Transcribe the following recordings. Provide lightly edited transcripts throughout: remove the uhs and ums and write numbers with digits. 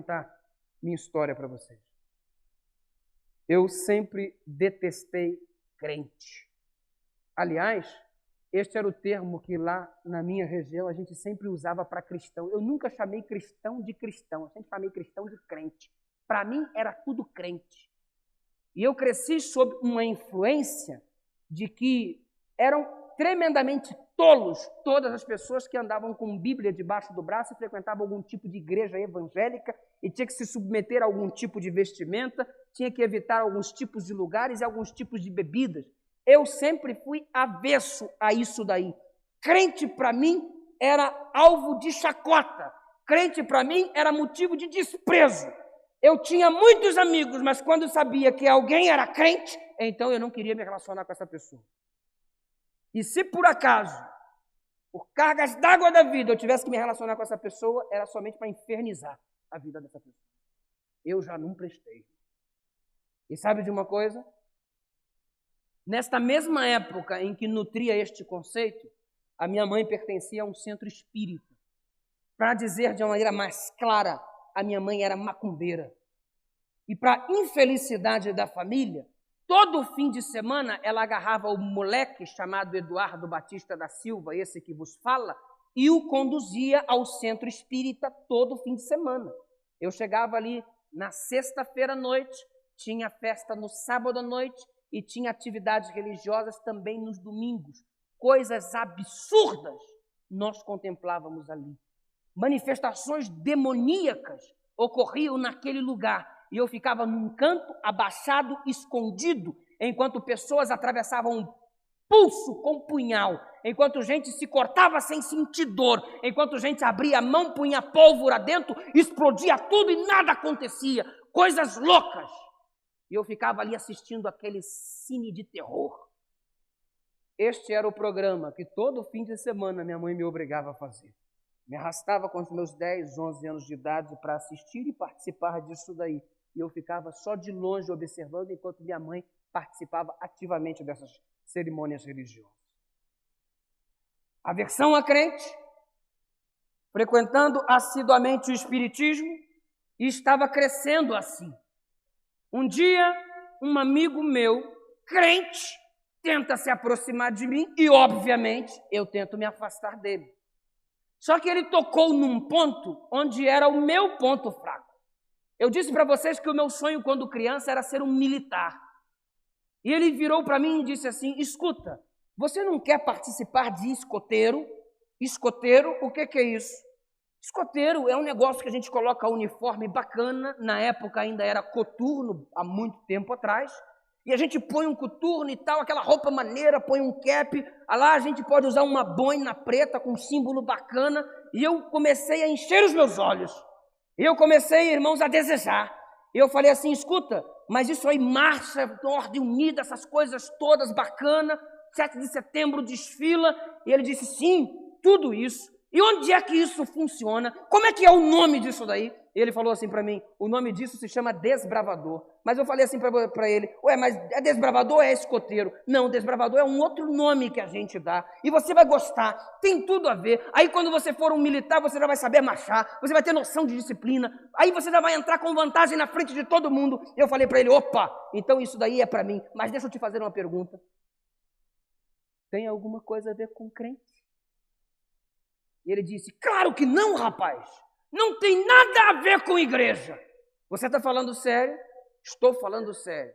contar minha história para vocês. Eu sempre detestei crente. Aliás, este era o termo que lá na minha região a gente sempre usava para cristão. Eu nunca chamei cristão de cristão, eu sempre chamei cristão de crente. Para mim era tudo crente. E eu cresci sob uma influência de que eram tremendamente tolos todas as pessoas que andavam com Bíblia debaixo do braço e frequentavam algum tipo de igreja evangélica e tinha que se submeter a algum tipo de vestimenta, tinha que evitar alguns tipos de lugares e alguns tipos de bebidas. Eu sempre fui avesso a isso daí. Crente para mim era alvo de chacota. Crente para mim era motivo de desprezo. Eu tinha muitos amigos, mas quando sabia que alguém era crente, então eu não queria me relacionar com essa pessoa. E se por acaso, por cargas d'água da vida, eu tivesse que me relacionar com essa pessoa, era somente para infernizar a vida dessa pessoa. Eu já não prestei. E sabe de uma coisa? Nesta mesma época em que nutria este conceito, a minha mãe pertencia a um centro espírita. Para dizer de uma maneira mais clara, a minha mãe era macumbeira. E para infelicidade da família, todo fim de semana ela agarrava o moleque chamado Eduardo Batista da Silva, esse que vos fala, e o conduzia ao centro espírita todo fim de semana. Eu chegava ali na sexta-feira à noite, tinha festa no sábado à noite e tinha atividades religiosas também nos domingos. Coisas absurdas nós contemplávamos ali. Manifestações demoníacas ocorriam naquele lugar. E eu ficava num canto, abaixado, escondido, enquanto pessoas atravessavam um pulso com punhal, enquanto gente se cortava sem sentir dor, enquanto gente abria a mão, punha pólvora dentro, explodia tudo e nada acontecia. Coisas loucas. E eu ficava ali assistindo aquele cine de terror. Este era o programa que todo fim de semana minha mãe me obrigava a fazer. Me arrastava com os meus 10, 11 anos de idade para assistir e participar disso daí. E eu ficava só de longe observando enquanto minha mãe participava ativamente dessas cerimônias religiosas. Aversão a crente, frequentando assiduamente o espiritismo e estava crescendo assim. Um dia, um amigo meu, crente, tenta se aproximar de mim e, obviamente, eu tento me afastar dele. Só que ele tocou num ponto onde era o meu ponto fraco. Eu disse para vocês que o meu sonho quando criança era ser um militar. E ele virou para mim e disse assim, escuta, você não quer participar de escoteiro? Escoteiro, o que é isso? Escoteiro é um negócio que a gente coloca uniforme bacana, na época ainda era coturno, há muito tempo atrás, e a gente põe um coturno e tal, aquela roupa maneira, põe um cap, lá a gente pode usar uma boina preta com um símbolo bacana, e eu comecei a encher os meus olhos. E eu comecei, irmãos, a desejar. E eu falei assim, escuta, mas isso aí, marcha, ordem unida, essas coisas todas bacanas, 7 de setembro desfila. E ele disse, sim, tudo isso. E onde é que isso funciona? Como é que é o nome disso daí? E ele falou assim para mim, o nome disso se chama desbravador. Mas eu falei assim para ele, ué, mas é desbravador ou é escoteiro? Não, desbravador é um outro nome que a gente dá. E você vai gostar, tem tudo a ver. Aí quando você for um militar, você já vai saber marchar, você vai ter noção de disciplina. Aí você já vai entrar com vantagem na frente de todo mundo. Eu falei para ele, opa, então isso daí é para mim. Mas deixa eu te fazer uma pergunta. Tem alguma coisa a ver com crente? E ele disse, claro que não, rapaz. Não tem nada a ver com igreja. Você está falando sério? Estou falando sério.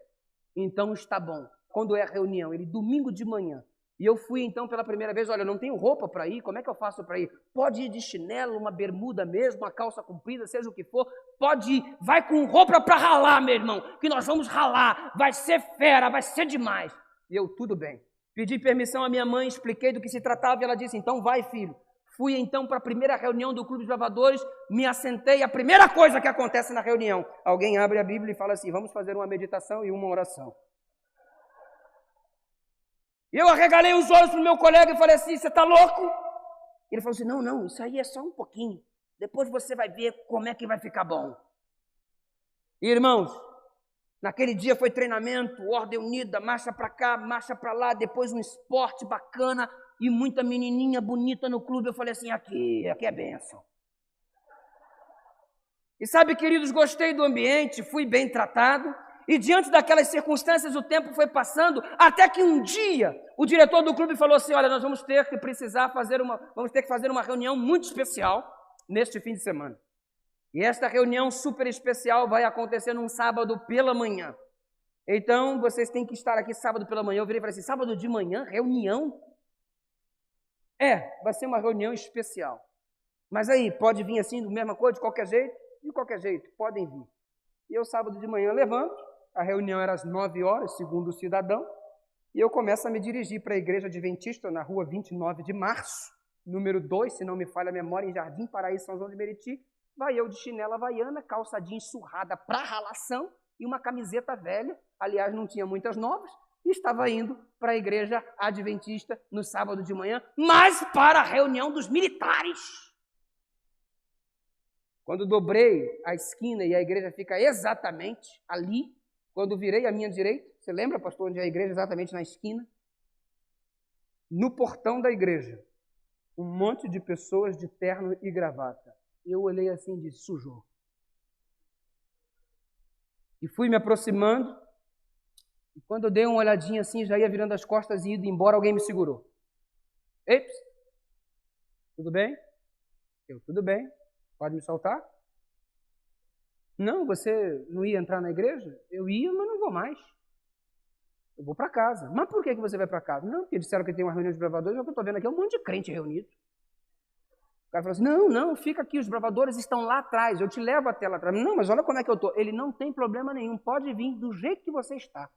Então está bom. Quando é a reunião? Ele, domingo de manhã. E eu fui então pela primeira vez, olha, eu não tenho roupa para ir, como é que eu faço para ir? Pode ir de chinelo, uma bermuda mesmo, uma calça comprida, seja o que for, pode ir, vai com roupa para ralar, meu irmão, que nós vamos ralar, vai ser fera, vai ser demais. E eu, tudo bem. Pedi permissão à minha mãe, expliquei do que se tratava e ela disse, então vai, filho. Fui então para a primeira reunião do Clube de Bravadores, me assentei, a primeira coisa que acontece na reunião, alguém abre a Bíblia e fala assim, vamos fazer uma meditação e uma oração. E eu arregalei os olhos para o meu colega e falei assim, você está louco? Ele falou assim, não, isso aí é só um pouquinho, depois você vai ver como é que vai ficar bom. E, irmãos, naquele dia foi treinamento, ordem unida, marcha para cá, marcha para lá, depois um esporte bacana, e muita menininha bonita no clube. Eu falei assim, aqui é bênção. E sabe, queridos, gostei do ambiente, fui bem tratado, e diante daquelas circunstâncias o tempo foi passando, até que um dia o diretor do clube falou assim: olha, nós vamos ter que fazer uma reunião muito especial neste fim de semana. E esta reunião super especial vai acontecer num sábado pela manhã. Então, vocês têm que estar aqui sábado pela manhã. Eu virei e falei assim: sábado de manhã, reunião? Vai ser uma reunião especial. Mas aí, pode vir assim, da mesma coisa, de qualquer jeito? De qualquer jeito, podem vir. E eu, sábado de manhã, levanto, a reunião era às 9 horas, segundo o cidadão, e eu começo a me dirigir para a Igreja Adventista, na rua 29 de março, número 2, se não me falha a memória, em Jardim Paraíso, São João de Meriti. Vai eu de chinela havaiana, calça jeans surrada para ralação e uma camiseta velha, aliás, não tinha muitas novas, e estava indo para a Igreja Adventista no sábado de manhã, mas para a reunião dos militares. Quando dobrei a esquina e a igreja fica exatamente ali, quando virei à minha direita, você lembra, pastor, onde é a igreja? Exatamente na esquina. No portão da igreja, um monte de pessoas de terno e gravata. Eu olhei assim e disse: sujou. E fui me aproximando, e quando eu dei uma olhadinha assim, já ia virando as costas e indo embora, alguém me segurou. Ei, tudo bem? Eu, tudo bem. Pode me soltar? Não, você não ia entrar na igreja? Eu ia, mas não vou mais. Eu vou para casa. Mas por que você vai para casa? Não, porque disseram que tem uma reunião de bravadores, é o que eu estou vendo aqui, é um monte de crente reunido. O cara falou assim: não, fica aqui, os bravadores estão lá atrás, eu te levo até lá atrás. Não, mas olha como é que eu estou. Ele: não tem problema nenhum, pode vir do jeito que você está.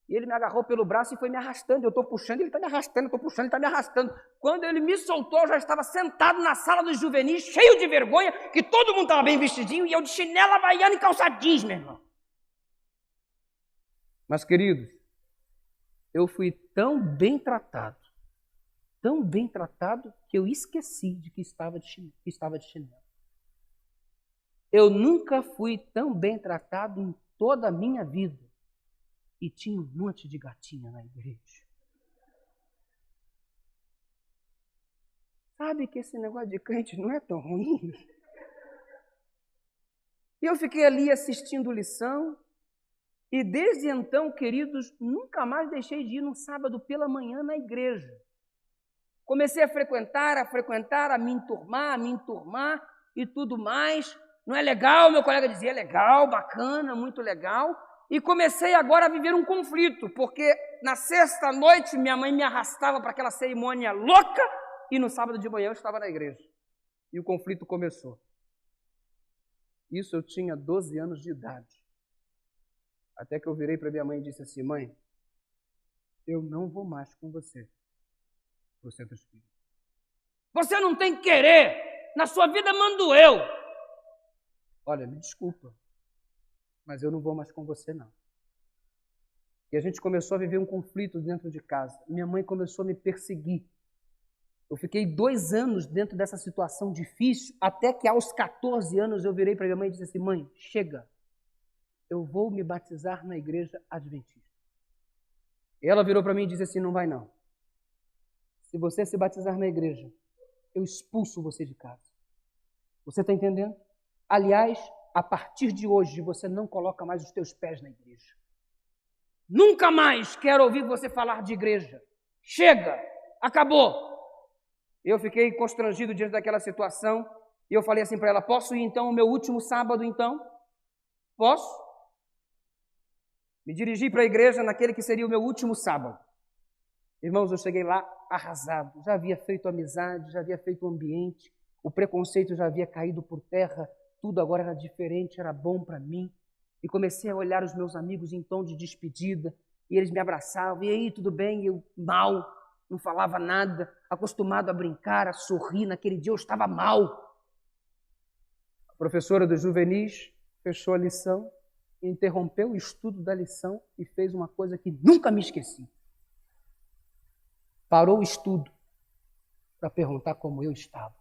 E ele me agarrou pelo braço e foi me arrastando. Eu estou puxando, ele está me arrastando, eu estou puxando, ele está me arrastando. Quando ele me soltou, eu já estava sentado na sala dos juvenis, cheio de vergonha, que todo mundo estava bem vestidinho, e eu de chinela havaiana e calça jeans, meu irmão. Mas, queridos, eu fui tão bem tratado, que eu esqueci de que estava de chinelo. Eu nunca fui tão bem tratado em toda a minha vida. E tinha um monte de gatinha na igreja. Sabe que esse negócio de crente não é tão ruim? E eu fiquei ali assistindo lição, e desde então, queridos, nunca mais deixei de ir no sábado pela manhã na igreja. Comecei a frequentar, a me enturmar e tudo mais. Não é legal? Meu colega dizia: é legal, bacana, muito legal. E comecei agora a viver um conflito, porque na sexta-noite minha mãe me arrastava para aquela cerimônia louca e no sábado de manhã eu estava na igreja. E o conflito começou. Isso eu tinha 12 anos de idade. Até que eu virei para minha mãe e disse assim: mãe, eu não vou mais com você para o centro espírita. Você não tem que querer, na sua vida mando eu. Olha, me desculpa, mas eu não vou mais com você, não. E a gente começou a viver um conflito dentro de casa. Minha mãe começou a me perseguir. Eu fiquei 2 anos dentro dessa situação difícil, até que aos 14 anos eu virei para minha mãe e disse assim: mãe, chega, eu vou me batizar na igreja adventista. E ela virou para mim e disse assim: não vai não. Se você se batizar na igreja, eu expulso você de casa. Você está entendendo? Aliás, a partir de hoje, você não coloca mais os teus pés na igreja. Nunca mais quero ouvir você falar de igreja. Chega, acabou. Eu fiquei constrangido diante daquela situação e eu falei assim para ela: posso ir então o meu último sábado então? Posso? Me dirigi para a igreja naquele que seria o meu último sábado. Irmãos, eu cheguei lá arrasado. Já havia feito amizade, já havia feito ambiente, o preconceito já havia caído por terra. Tudo agora era diferente, era bom para mim. E comecei a olhar os meus amigos em tom de despedida, e eles me abraçavam: e aí, tudo bem? E eu mal, não falava nada, acostumado a brincar, a sorrir. Naquele dia eu estava mal. A professora dos juvenis fechou a lição, interrompeu o estudo da lição e fez uma coisa que nunca me esqueci. Parou o estudo para perguntar como eu estava.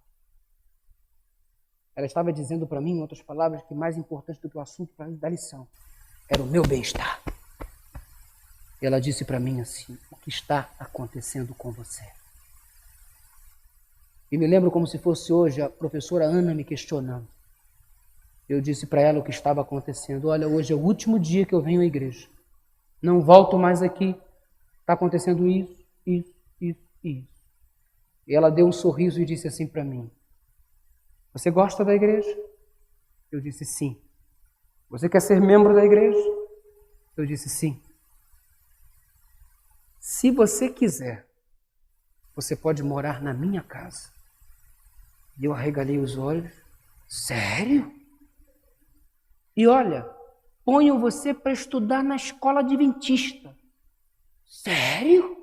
Ela estava dizendo para mim, em outras palavras, que mais importante do que o assunto da lição era o meu bem-estar. Ela disse para mim assim: o que está acontecendo com você? E me lembro como se fosse hoje a professora Ana me questionando. Eu disse para ela o que estava acontecendo. Olha, hoje é o último dia que eu venho à igreja. Não volto mais aqui. Está acontecendo isso. E ela deu um sorriso e disse assim para mim: você gosta da igreja? Eu disse sim. Você quer ser membro da igreja? Eu disse sim. Se você quiser, você pode morar na minha casa. E eu arregalei os olhos. Sério? E olha, ponho você para estudar na escola adventista. Sério?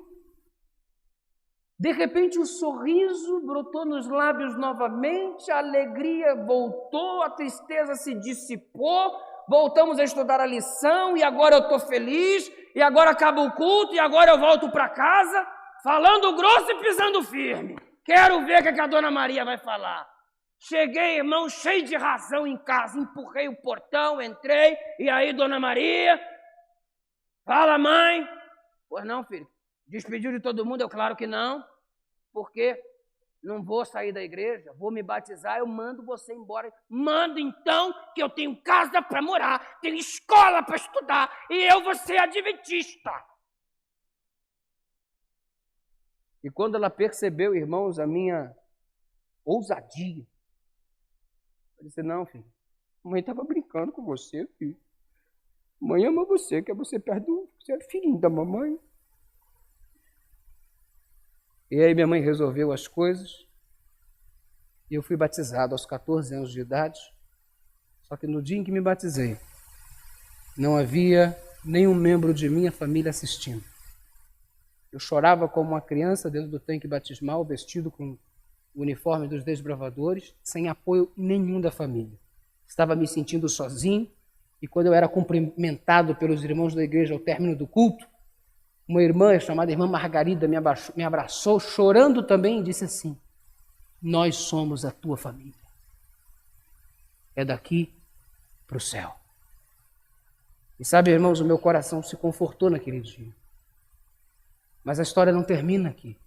De repente o sorriso brotou nos lábios novamente, a alegria voltou, a tristeza se dissipou, voltamos a estudar a lição e agora eu estou feliz, e agora acaba o culto e agora eu volto para casa, falando grosso e pisando firme. Quero ver o que a dona Maria vai falar. Cheguei, irmão, cheio de razão em casa, empurrei o portão, entrei, e aí, dona Maria? Fala, mãe. Pois não, filho. Despediu de todo mundo? Eu, claro que não. Por quê? Não vou sair da igreja, vou me batizar, eu mando você embora. Mando então que eu tenho casa para morar, tenho escola para estudar, e eu vou ser adventista. E quando ela percebeu, irmãos, a minha ousadia, eu disse: não, filho, a mãe estava brincando com você, filho. Mãe ama você, quer você perto do... Você é filhinho da mamãe. E aí minha mãe resolveu as coisas e eu fui batizado aos 14 anos de idade. Só que no dia em que me batizei, não havia nenhum membro de minha família assistindo. Eu chorava como uma criança dentro do tanque batismal, vestido com o uniforme dos desbravadores, sem apoio nenhum da família. Estava me sentindo sozinho e quando eu era cumprimentado pelos irmãos da igreja ao término do culto, uma irmã chamada irmã Margarida me abraçou, chorando também, e disse assim: nós somos a tua família. É daqui para o céu. E sabe, irmãos, o meu coração se confortou naquele dia. Mas a história não termina aqui.